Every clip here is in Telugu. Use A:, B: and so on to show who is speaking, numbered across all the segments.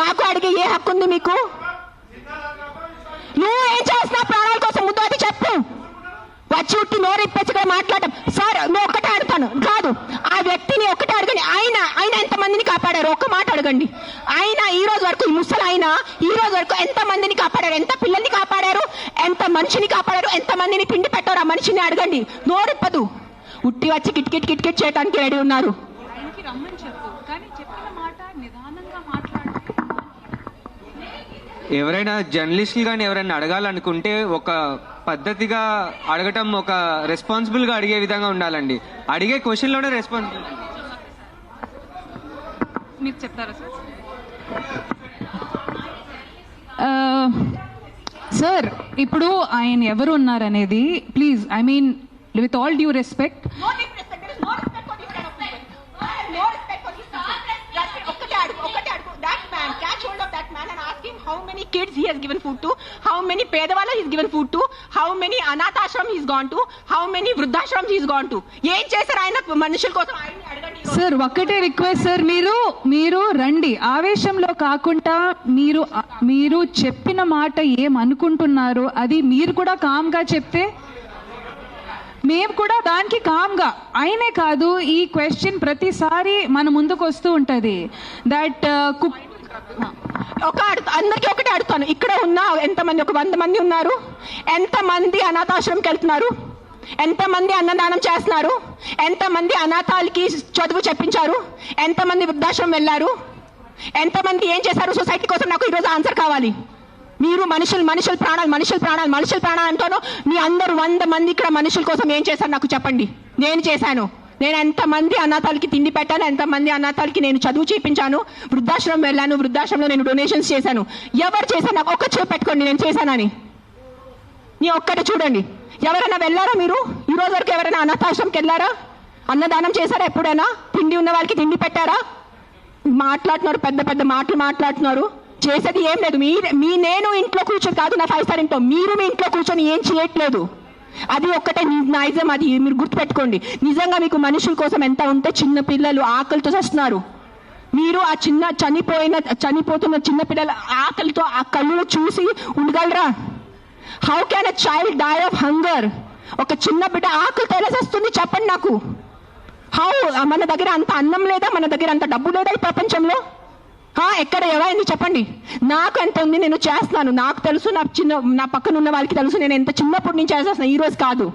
A: నాకు అడిగే ఏ హక్కు ఉంది మీకు? నువ్వు ఏం చేస్తున్నావు ప్రాణాల కోసం? ముందు అది చెప్పు. వచ్చి ఉట్టి నోరు ఇప్పేసిగా మాట్లాడటం. సార్ నువ్వు ఒక్కటే అడుగుతాను కాదు, ఆ వ్యక్తిని ఒక్కటే అడగండి. ఆయన ఎంతమందిని కాపాడారు ఒక్క మాట అడగండి. ఆయన ఈ రోజు వరకు, ఈ ముసలి ఆయన ఈ రోజు వరకు ఎంత మందిని కాపాడారు? ఎంత పిల్లల్ని కాపాడారు? ఎంత మనిషిని కాపాడారు? ఎంత మందిని తిండి పెట్టారు? ఆ మనిషిని అడగండి. నోరిప్పదు. ఉట్టి వచ్చి కిట్ కిట్ చేయడానికి రెడీ ఉన్నారు.
B: ఎవరైనా జర్నలిస్టులు కానీ ఎవరైనా అడగాలనుకుంటే ఒక పద్ధతిగా అడగటం, ఒక రెస్పాన్సిబుల్గా అడిగే విధంగా ఉండాలండి. అడిగే క్వశ్చన్లోనే రెస్పాన్సిబుల్.
C: మీరు చెప్తారా సార్? ఇప్పుడు ఆయన ఎవరు ఉన్నారనేది please, I mean with all due respect,
A: how many kids he has given food to, how many pedavalla he has given food to, how many anathashram he has gone to, how many vruddhashram he has gone to. ఏం చేశారు ఆయన మనుషుల కోసం? ఆయన్ని అడగండి
C: సార్. ఒక్కటే రిక్వెస్ట్ సార్, మీరు రండి, ఆవేశంలో కాకుండా మీరు చెప్పిన మాట ఏమనుకుంటున్నారో అది మీరు కూడా కామ్గా చెప్తే మేము కూడా దానికి కామ్గా. ఆయనే కాదు, ఈ క్వశ్చన్ ప్రతిసారి మన ముందుకు వస్తూ ఉంటుంది. దట్
A: అందరికీ ఒకటే అడుగుతాను. ఇక్కడ ఉన్న ఎంతమంది, ఒక 100 మంది ఉన్నారు. ఎంతమంది అనాథాశ్రమంకి వెళ్తున్నారు? ఎంతమంది అన్నదానం చేస్తున్నారు? ఎంతమంది అనాథాలకి చదువు చెప్పించారు? ఎంతమంది వృద్ధాశ్రమం వెళ్ళారు? ఎంతమంది ఏం చేశారు సొసైటీ కోసం? నాకు ఈరోజు ఆన్సర్ కావాలి. మీరు మనుషుల ప్రాణాలు అంటాను. మీ అందరూ 100 మంది ఇక్కడ మనుషుల కోసం ఏం చేశారు నాకు చెప్పండి. నేను చేశాను. నేను ఎంతమంది అనాథాలకి తిండి పెట్టాను? ఎంతమంది అనాథాలకి నేను చదువు చేయించాను? వృద్ధాశ్రమం వెళ్ళాను. వృద్ధాశ్రమంలో నేను డొనేషన్స్ చేశాను. ఎవరు చేశాను? నాకు ఒక్క చేపు పెట్టుకోండి నేను చేశానని. నీ ఒక్కటి చూడండి. ఎవరైనా వెళ్ళారా మీరు? ఈ రోజు వరకు ఎవరైనా అనాథాశ్రమంకి వెళ్ళారా? అన్నదానం చేశారా ఎప్పుడైనా? తిండి ఉన్న వాళ్ళకి తిండి పెట్టారా? మాట్లాడుతున్నారు, పెద్ద పెద్ద మాటలు మాట్లాడుతున్నారు. చేసేది ఏం లేదు. నేను ఇంట్లో కూర్చొని కాదు, నా 5 స్టార్ ఇంట్లో, మీరు మీ ఇంట్లో కూర్చొని ఏం చేయట్లేదు. అది ఒక్కటే నైజం. అది మీరు గుర్తుపెట్టుకోండి. నిజంగా మీకు మనుషుల కోసం ఎంత ఉంటే, చిన్న పిల్లలు ఆకలితో వస్తున్నారు. మీరు ఆ చనిపోతున్న చిన్న పిల్లల ఆకలితో ఆ కళ్ళు చూసి ఉండగలరా? How can a child die of hunger? ఒక చిన్న బిడ్డ ఆకలితో ఎలా వస్తుంది చెప్పండి నాకు. హౌ? మన దగ్గర అంత అన్నం లేదా? మన దగ్గర అంత డబ్బు లేదా ఈ ప్రపంచంలో? ఎక్కడ ఎవరైంది చెప్పండి. నాకు ఎంత ఉంది, నేను చేస్తున్నాను. నాకు తెలుసు, నా పక్కన ఉన్న వాళ్ళకి తెలుసు. నేను ఎంత చిన్నప్పటి నుంచి చేసేస్తున్నాను, ఈ రోజు కాదు.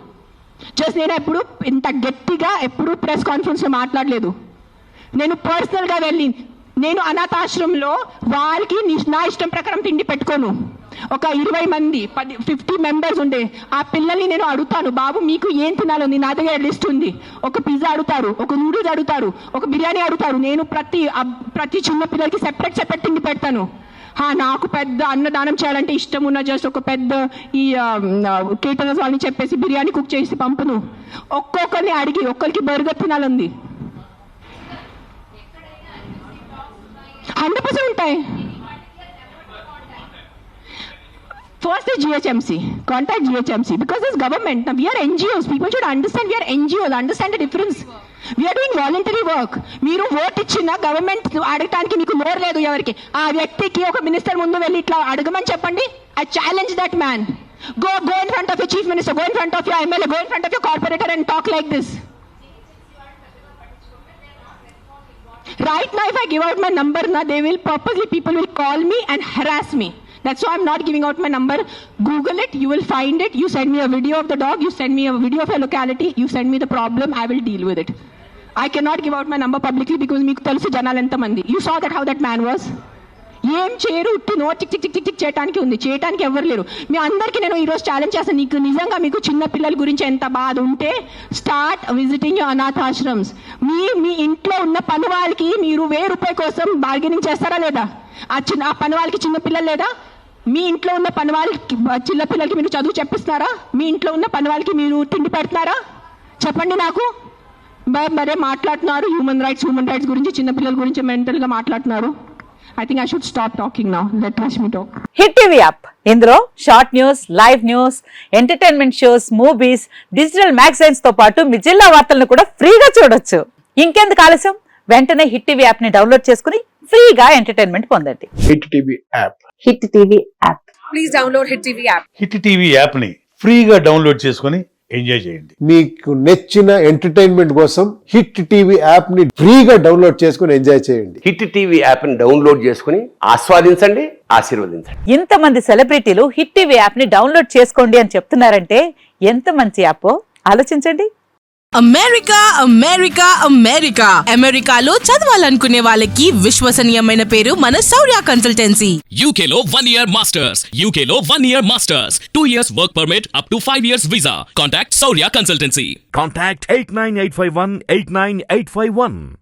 A: జస్ట్ నేను ఎప్పుడు ఇంత గట్టిగా ఎప్పుడు ప్రెస్ కాన్ఫరెన్స్లో మాట్లాడలేదు. నేను పర్సనల్గా వెళ్ళి, నేను అనాథాశ్రమంలో వాళ్ళకి నా ఇష్టం ప్రకారం తిండి పెట్టుకోను. ఒక 20 మంది 50 మెంబర్స్ ఉండే ఆ పిల్లల్ని నేను అడుగుతాను, బాబు మీకు ఏం తినాలో? నా దగ్గర లిస్ట్ ఉంది. ఒక పిజ్జా అడుగుతారు, ఒక నూడిల్స్ అడుగుతారు, ఒక బిర్యానీ అడుగుతారు. నేను ప్రతి చిన్న పిల్లలకి సెపరేట్ తిండి పెడతాను. నాకు పెద్ద అన్నదానం చేయాలంటే ఇష్టం ఉన్న జస్ట్ ఒక పెద్ద ఈ కేటరర్స్ వాళ్ళని చెప్పేసి బిర్యానీ కుక్ చేసి పంపును. ఒక్కొక్కరిని అడిగి ఒక్కరికి బర్గర్ తినాలంది. 100% ఉంటాయి. First is GHMC. Contact GHMC because this government. Now we are NGOs. People should understand we are NGOs. Understand the difference. We are doing voluntary work. మీరు ఓట్ ఇచ్చిన గవర్నమెంట్ అడగటానికి మీకు నోరు లేదు ఎవరికి. ఆ వ్యక్తికి ఒక మినిస్టర్ ముందు వెళ్ళి ఇట్లా అడగమని చెప్పండి. I challenge that man. Go in front of your chief minister. Go in front of your MLA. Go in front of your corporator and talk like this. Right now, if I give out my number, people will call me and harass me. That's why I'm not giving out my number. Google it, you will find it. You send me a video of the dog, you send me a video of a locality, you send me the problem, I will deal with it. I cannot give out my number publicly because meeku telusu janalu enta mandi. You saw that how that man was. ఏం చేయరు, ఉట్టి నో చిక్ చిక్ చిక్ చిక్ చేయడానికి ఉంది. చేయడానికి ఎవరు లేరు. మీ అందరికీ నేను ఈరోజు ఛాలెంజ్ చేస్తాను. నీకు నిజంగా మీకు చిన్న పిల్లల గురించి ఎంత బాధ ఉంటే స్టార్ట్ విజిటింగ్ యువర్ అనాథాశ్రమ్స్. మీ ఇంట్లో ఉన్న పని వాళ్ళకి మీరు ₹1000 కోసం బార్గెనింగ్ చేస్తారా లేదా? ఆ పని వాళ్ళకి చిన్న పిల్లలు లేదా? మీ ఇంట్లో ఉన్న పని వాళ్ళకి చిన్న పిల్లలకి మీరు చదువు చెప్పిస్తున్నారా? మీ ఇంట్లో ఉన్న పని వాళ్ళకి మీరు తిండి పెడుతున్నారా? చెప్పండి నాకు. మరే మాట్లాడుతున్నారు హ్యూమన్ రైట్స్ గురించి, చిన్న పిల్లల గురించి మెంటల్గా మాట్లాడుతున్నారు. I think I should stop talking now. Let Rashmi talk.
D: Hit TV app. ఇందులో short news, live news, entertainment shows, movies, digital magazines తో పాటు మీ జిల్లా వార్తలను కూడా ఫ్రీగా చూడొచ్చు. ఇంకెందుకు ఆలస్యం? వెంటనే హిట్ టీవీ యాప్ ని డౌన్లోడ్ చేసుకుని ఫ్రీగా ఎంటర్టైన్మెంట్ పొందండి.
E: Hit TV app.
D: Hit TV app.
F: Hit TV యాప్ని ఫ్రీగా డౌన్లోడ్ చేసుకొని ఎంజాయ్ చేయండి.
E: మీకు నచ్చిన ఎంటర్టైన్మెంట్ కోసం హిట్ టీవీ యాప్ ని ఫ్రీగా డౌన్లోడ్ చేసుకుని ఎంజాయ్ చేయండి.
G: హిట్ టీవీ యాప్ని డౌన్లోడ్ చేసుకుని ఆస్వాదించండి, ఆశీర్వదించండి.
D: ఇంతమంది సెలబ్రిటీలు హిట్ టీవీ యాప్ ని డౌన్లోడ్ చేసుకోండి అని చెప్తున్నారంటే ఎంత మంచి యాప్ ఆలోచించండి.
H: అమెరికా అమెరికా అమెరికా అమెరికాలో చదవాలనుకునే వాళ్ళకి విశ్వసనీయమైన పేరు మన శౌర్య కన్సల్టెన్సీ.
I: UK లో 1 year masters, UK లో 1 year masters, 2 years work permit up to 5 years visa. Contact Saurya Consultancy.
J: Contact 89851 89851.